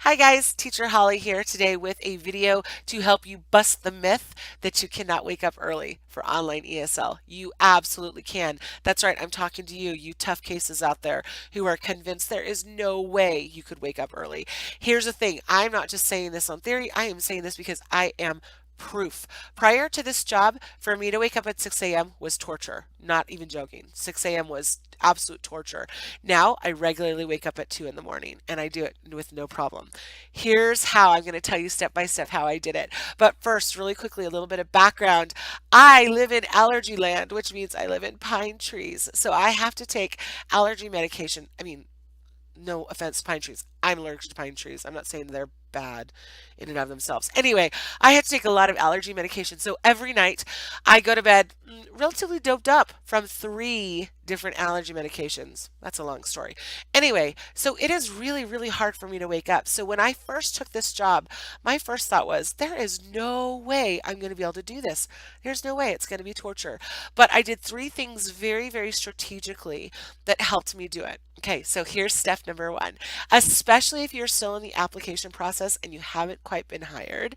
Hi guys, Teacher Holly here today with a video to help you bust the myth that you cannot wake up early for online ESL. You absolutely can. That's right, I'm talking to you, you tough cases out there who are convinced there is no way you could wake up early. Here's the thing, I'm not just saying this on theory, I am saying this because I am proof. Prior to this job, for me to wake up at 6 a.m. was torture. Not even joking. 6 a.m. was absolute torture. Now I regularly wake up at 2 in the morning and I do it with no problem. Here's how I'm going to tell you step by step how I did it. But first, really quickly, a little bit of background. I live in allergy land, which means I live in pine trees. So I have to take allergy medication. No offense to pine trees. I'm allergic to pine trees. I'm not saying they're bad in and of themselves. Anyway, I had to take a lot of allergy medication. So every night I go to bed relatively doped up from 3 different allergy medications. That's a long story. Anyway, so it is really, really hard for me to wake up. So when I first took this job, my first thought was, there is no way I'm going to be able to do this. There's no way. It's going to be torture. But I did 3 things very, very strategically that helped me do it. Okay, so here's step number 1. Especially if you're still in the application process and you haven't quite been hired,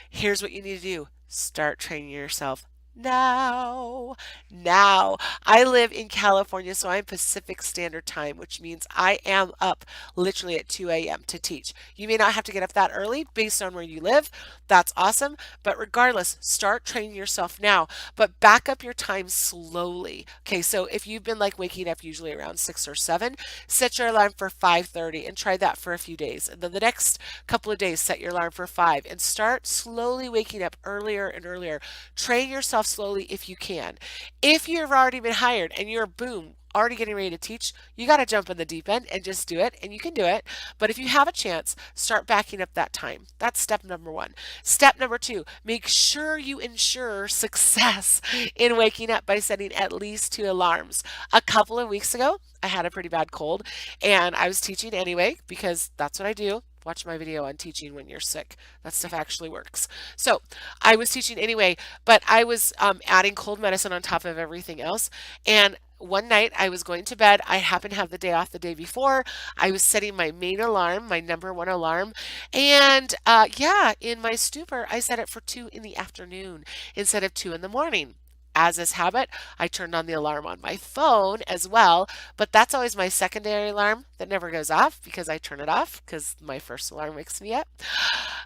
here's what you need to do. Start training yourself now. Now, I live in California, so I'm Pacific Standard Time, which means I am up literally at 2 a.m. to teach. You may not have to get up that early based on where you live. That's awesome. But regardless, start training yourself now, but back up your time slowly. Okay, so if you've been like waking up usually around 6 or 7, set your alarm for 5:30 and try that for a few days. And then the next couple of days, set your alarm for 5 and start slowly waking up earlier and earlier. Train yourself slowly if you can. If you've already been hired and you're boom, already getting ready to teach, you got to jump in the deep end and just do it, and you can do it. But if you have a chance, start backing up that time. That's step number 1. Step number 2, make sure you ensure success in waking up by setting at least 2 alarms. A couple of weeks ago, I had a pretty bad cold and I was teaching anyway because that's what I do. Watch my video on teaching when you're sick. That stuff actually works. So I was teaching anyway, but I was adding cold medicine on top of everything else. And one night I was going to bed. I happened to have the day off the day before. I was setting my main alarm, my number 1 alarm. And yeah, in my stupor, I set it for 2 in the afternoon instead of 2 in the morning. As is habit, I turned on the alarm on my phone as well, but that's always my secondary alarm that never goes off because I turn it off because my first alarm wakes me up.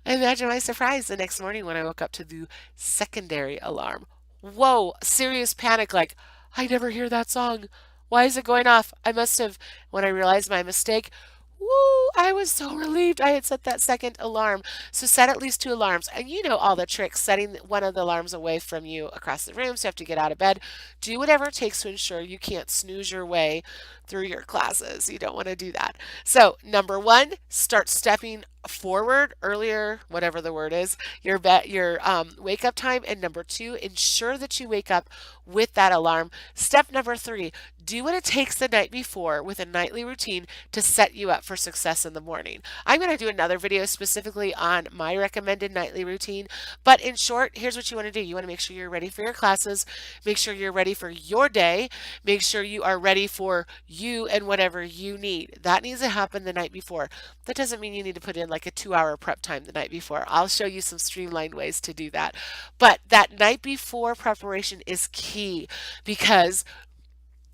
Imagine my surprise the next morning when I woke up to the secondary alarm. Whoa, serious panic, like, I never hear that song. Why is it going off? I must have, when I realized my mistake, woo, I was so relieved I had set that second alarm. So set at least 2 alarms. And you know all the tricks, setting one of the alarms away from you across the room so you have to get out of bed. Do whatever it takes to ensure you can't snooze your way through your classes. You don't want to do that. So number 1, start stepping forward earlier, whatever the word is, your wake up time. And number 2, ensure that you wake up with that alarm. Step number 3, do what it takes the night before with a nightly routine to set you up for success in the morning. I'm going to do another video specifically on my recommended nightly routine, but in short, here's what you want to do. You want to make sure you're ready for your classes, make sure you're ready for your day, make sure you are ready for you and whatever you need. That needs to happen the night before. That doesn't mean you need to put in like a 2-hour prep time the night before. I'll show you some streamlined ways to do that. But that night before preparation is key because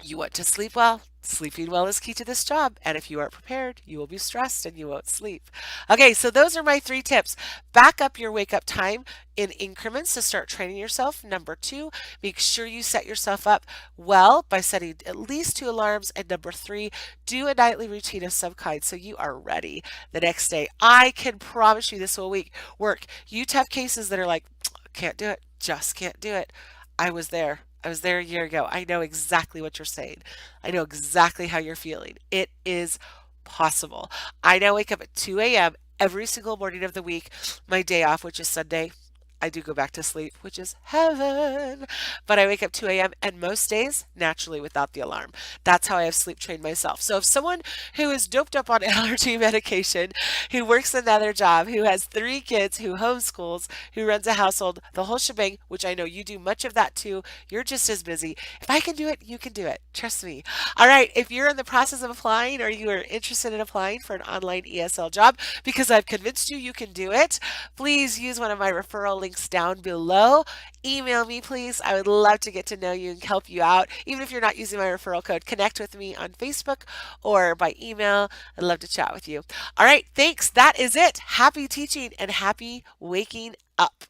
you want to sleep well. Sleeping well is key to this job. And if you aren't prepared, you will be stressed and you won't sleep. Okay, so those are my 3 tips. Back up your wake up time in increments to start training yourself. Number 2, make sure you set yourself up well by setting at least 2 alarms. And number 3, do a nightly routine of some kind so you are ready the next day. I can promise you this will work. You tough cases that are like, can't do it, just can't do it. I was there. I was there a year ago. I know exactly what you're saying. I know exactly how you're feeling. It is possible. I now wake up at 2 a.m. every single morning of the week, my day off, which is Sunday. I do go back to sleep, which is heaven. But I wake up 2 a.m. and most days naturally without the alarm. That's how I have sleep trained myself. So if someone who is doped up on allergy medication, who works another job, who has 3 kids, who homeschools, who runs a household, the whole shebang, which I know you do much of that too, you're just as busy. If I can do it, you can do it. Trust me. All right. If you're in the process of applying or you are interested in applying for an online ESL job because I've convinced you you can do it, please use one of my referral links down below. Email me, please. I would love to get to know you and help you out. Even if you're not using my referral code, connect with me on Facebook or by email. I'd love to chat with you. All right, thanks. That is it. Happy teaching and happy waking up.